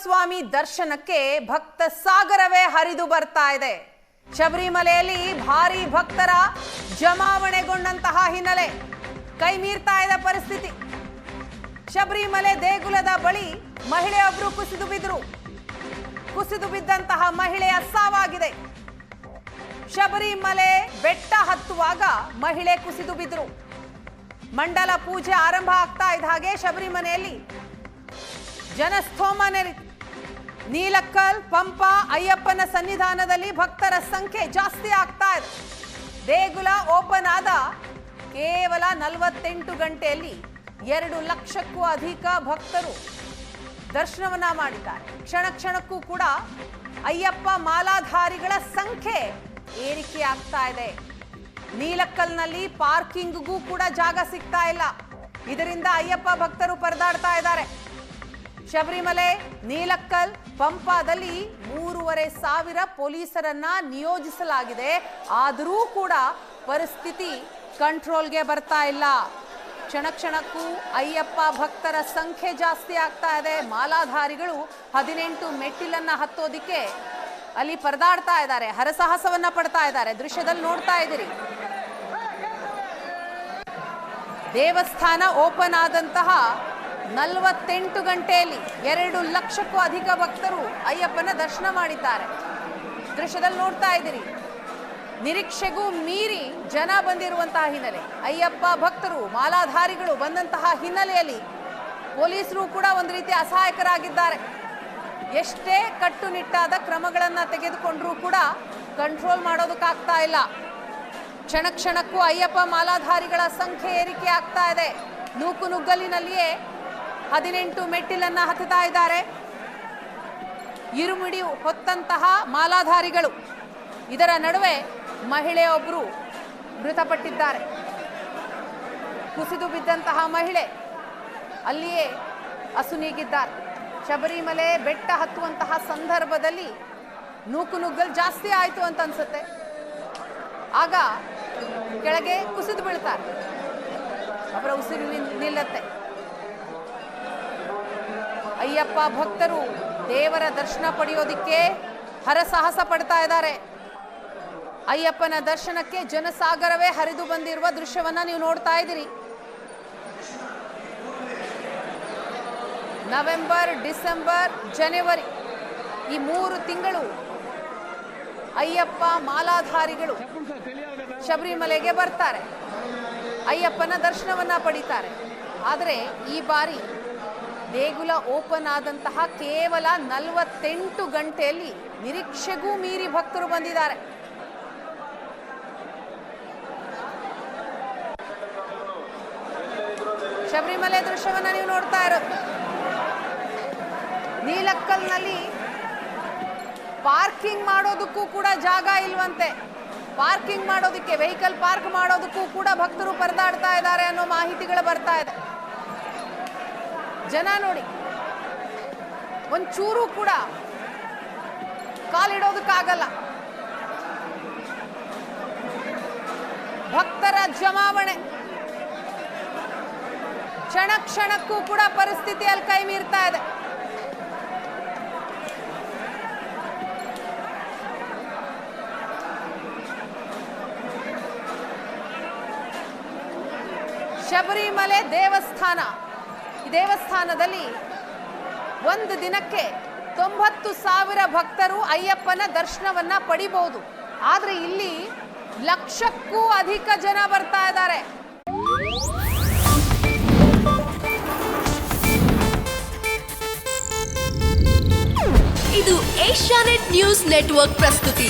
ಸ್ವಾಮಿ ದರ್ಶನಕ್ಕೆ ಭಕ್ತ ಸಾಗರವೇ ಹರಿದು ಬರ್ತಾ ಇದೆ. ಶಬರಿಮಲೆಯಲ್ಲಿ ಭಾರಿ ಭಕ್ತರ ಜಮಾವಣೆಗೊಂಡಂತಹ ಹಿನ್ನೆಲೆ ಕೈ ಮೀರ್ತಾ ಇದೆ ಪರಿಸ್ಥಿತಿ. ಶಬರಿಮಲೆ ದೇಗುಲದ ಬಳಿ ಮಹಿಳೆಯೊಬ್ಬರು ಕುಸಿದು ಬಿದ್ದರು. ಕುಸಿದು ಬಿದ್ದಂತಹ ಮಹಿಳೆಯ ಸಾವಾಗಿದೆ. ಶಬರಿಮಲೆ ಬೆಟ್ಟ ಹತ್ತುವಾಗ ಮಹಿಳೆ ಕುಸಿದು ಬಿದ್ದರು. ಮಂಡಲ ಪೂಜೆ ಆರಂಭ ಆಗ್ತಾ ಇದ್ದ ಹಾಗೆ ಶಬರಿಮಲೆಯಲ್ಲಿ ಜನಸ್ತೋಮ ನೀಲಕ್ಕಲ್, ಪಂಪ, ಅಯ್ಯಪ್ಪನ ಸನ್ನಿಧಾನದಲ್ಲಿ ಭಕ್ತರ ಸಂಖ್ಯೆ ಜಾಸ್ತಿ ಆಗ್ತಾ ಇದೆ. ದೇಗುಲ ಓಪನ್ ಆದ ಕೇವಲ 48 ಗಂಟೆಯಲ್ಲಿ 2 ಲಕ್ಷಕ್ಕೂ ಅಧಿಕ ಭಕ್ತರು ದರ್ಶನವನ್ನ ಮಾಡಿದ್ದಾರೆ. ಕ್ಷಣ ಕ್ಷಣಕ್ಕೂ ಕೂಡ ಅಯ್ಯಪ್ಪ ಮಾಲಾಧಾರಿಗಳ ಸಂಖ್ಯೆ ಏರಿಕೆ ಆಗ್ತಾ ಇದೆ. ನೀಲಕ್ಕಲ್ನಲ್ಲಿ ಪಾರ್ಕಿಂಗ್ಗೂ ಕೂಡ ಜಾಗ ಸಿಗ್ತಾ ಇಲ್ಲ. ಇದರಿಂದ ಅಯ್ಯಪ್ಪ ಭಕ್ತರು ಪರದಾಡ್ತಾ ಇದ್ದಾರೆ. ಶಬರಿಮಲೆ, ನೀಲಕ್ಕಲ್, ಪಂಪಾದಲ್ಲಿ 3,500 ಪೊಲೀಸರನ್ನ ನಿಯೋಜಿಸಲಾಗಿದೆ. ಆದರೂ ಕೂಡ ಪರಿಸ್ಥಿತಿ ಕಂಟ್ರೋಲ್ಗೆ ಬರ್ತಾ ಇಲ್ಲ. ಕ್ಷಣ ಕ್ಷಣಕ್ಕೂ ಅಯ್ಯಪ್ಪ ಭಕ್ತರ ಸಂಖ್ಯೆ ಜಾಸ್ತಿ ಆಗ್ತಾ ಇದೆ. ಮಾಲಾಧಾರಿಗಳು 18 ಮೆಟ್ಟಿಲನ್ನ ಹತ್ತೋದಿಕ್ಕೆ ಅಲ್ಲಿ ಪರದಾಡ್ತಾ ಇದ್ದಾರೆ, ಹರಸಾಹಸವನ್ನ ಪಡ್ತಾ ಇದ್ದಾರೆ. ದೃಶ್ಯದಲ್ಲಿ ನೋಡ್ತಾ ಇದ್ದೀರಿ. ದೇವಸ್ಥಾನ ಓಪನ್ ಆದಂತಹ 48 ಗಂಟೆಯಲ್ಲಿ 2 ಲಕ್ಷಕ್ಕೂ ಅಧಿಕ ಭಕ್ತರು ಅಯ್ಯಪ್ಪನ ದರ್ಶನ ಮಾಡಿದ್ದಾರೆ. ದೃಶ್ಯದಲ್ಲಿ ನೋಡ್ತಾ ಇದ್ದೀರಿ. ನಿರೀಕ್ಷೆಗೂ ಮೀರಿ ಜನ ಬಂದಿರುವಂತಹ ಹಿನ್ನೆಲೆ, ಅಯ್ಯಪ್ಪ ಭಕ್ತರು ಮಾಲಾಧಾರಿಗಳು ಬಂದಂತಹ ಹಿನ್ನೆಲೆಯಲ್ಲಿ ಪೊಲೀಸರು ಕೂಡ ಒಂದು ರೀತಿ ಅಸಹಾಯಕರಾಗಿದ್ದಾರೆ. ಎಷ್ಟೇ ಕಟ್ಟುನಿಟ್ಟಾದ ಕ್ರಮಗಳನ್ನ ತೆಗೆದುಕೊಂಡ್ರೂ ಕೂಡ ಕಂಟ್ರೋಲ್ ಮಾಡೋದಕ್ಕಾಗ್ತಾ ಇಲ್ಲ. ಕ್ಷಣ ಕ್ಷಣಕ್ಕೂ ಅಯ್ಯಪ್ಪ ಮಾಲಾಧಾರಿಗಳ ಸಂಖ್ಯೆ ಏರಿಕೆ ಆಗ್ತಾ ಇದೆ. ನೂಕು ನುಗ್ಗಲಿನಲ್ಲಿಯೇ 18 ಮೆಟ್ಟಿಲನ್ನ ಹತ್ತುತ್ತಾ ಇದ್ದಾರೆ. ಇರುಮಿಡಿ ಹೊತ್ತಂತಹ ಮಾಲಾಧಾರಿಗಳು. ಇದರ ನಡುವೆ ಮಹಿಳೆಯೊಬ್ಬರು ಮೃತಪಟ್ಟಿದ್ದಾರೆ. ಕುಸಿದು ಬಿದ್ದಂತಹ ಮಹಿಳೆ ಅಲ್ಲಿಯೇ ಅಸುನೀಗಿದ್ದಾರೆ. ಶಬರಿಮಲೆ ಬೆಟ್ಟ ಹತ್ತುವಂತಹ ಸಂದರ್ಭದಲ್ಲಿ ನೂಕು ನುಗ್ಗಲ್ ಜಾಸ್ತಿ ಆಯಿತು ಅಂತ ಅನ್ಸುತ್ತೆ. ಆಗ ಕೆಳಗೆ ಕುಸಿದು ಬೀಳ್ತಾರೆ. ಅವರ ಉಸಿರು ನಿಲ್ಲತ್ತೆ. ಅಯ್ಯಪ್ಪ ಭಕ್ತರು ದೇವರ ದರ್ಶನ ಪಡೆಯೋದಿಕ್ಕೆ ಹರಸಾಹಸ ಪಡ್ತಾ ಇದ್ದಾರೆ. ಅಯ್ಯಪ್ಪನ ದರ್ಶನಕ್ಕೆ ಜನಸಾಗರವೇ ಹರಿದು ಬಂದಿರುವ ದೃಶ್ಯವನ್ನ ನೀವು ನೋಡ್ತಾ ಇದ್ದೀರಿ. ನವೆಂಬರ್, ಡಿಸೆಂಬರ್, ಜನವರಿ ಈ 3 ತಿಂಗಳು ಅಯ್ಯಪ್ಪ ಮಾಲಾಧಾರಿಗಳು ಶಬರಿಮಲೆಗೆ ಬರ್ತಾರೆ, ಅಯ್ಯಪ್ಪನ ದರ್ಶನವನ್ನ ಪಡಿತಾರೆ. ಆದರೆ ಈ ಬಾರಿ ದೇಗುಲ ಓಪನ್ ಆದಂತಹ ಕೇವಲ 48 ಗಂಟೆಯಲ್ಲಿ ನಿರೀಕ್ಷೆಗೂ ಮೀರಿ ಭಕ್ತರು ಬಂದಿದ್ದಾರೆ. ಶಬರಿಮಲೆ ದೃಶ್ಯವನ್ನ ನೀವು ನೋಡ್ತಾ ಇರೋದು. ನೀಲಕ್ಕಲ್ನಲ್ಲಿ ಪಾರ್ಕಿಂಗ್ ಮಾಡೋದಕ್ಕೂ ಕೂಡ ಜಾಗ ಇಲ್ವಂತೆ. ಪಾರ್ಕಿಂಗ್ ಮಾಡೋದಕ್ಕೆ, ವೆಹಿಕಲ್ ಪಾರ್ಕ್ ಮಾಡೋದಕ್ಕೂ ಕೂಡ ಭಕ್ತರು ಪರದಾಡ್ತಾ ಇದ್ದಾರೆ ಅನ್ನೋ ಮಾಹಿತಿಗಳು ಬರ್ತಾ ಇದೆ. ಜನ ನೋಡಿ, ಒಂಚೂರು ಕೂಡ ಕಾಲಿಡೋದಕ್ಕಾಗಲ್ಲ. ಭಕ್ತರ ಜಮಾವಣೆ. ಕ್ಷಣ ಕ್ಷಣಕ್ಕೂ ಕೂಡ ಪರಿಸ್ಥಿತಿಯಲ್ಲಿ ಕೈ ಮೀರ್ತಾ ಇದೆ. ಶಬರಿಮಲೆ ದೇವಸ್ಥಾನ, ಈ ದೇವಸ್ಥಾನದಲ್ಲಿ ಒಂದು ದಿನಕ್ಕೆ 90,000 ಭಕ್ತರು ಅಯ್ಯಪ್ಪನ ದರ್ಶನವನ್ನ ಪಡಿಬಹುದು. ಆದ್ರೆ ಇಲ್ಲಿ ಲಕ್ಷಕ್ಕೂ ಅಧಿಕ ಜನ ಬರ್ತಾ ಇದ್ದಾರೆ. ಇದು ಏಷ್ಯಾನೆಟ್ ನ್ಯೂಸ್ ನೆಟ್ವರ್ಕ್ ಪ್ರಸ್ತುತಿ.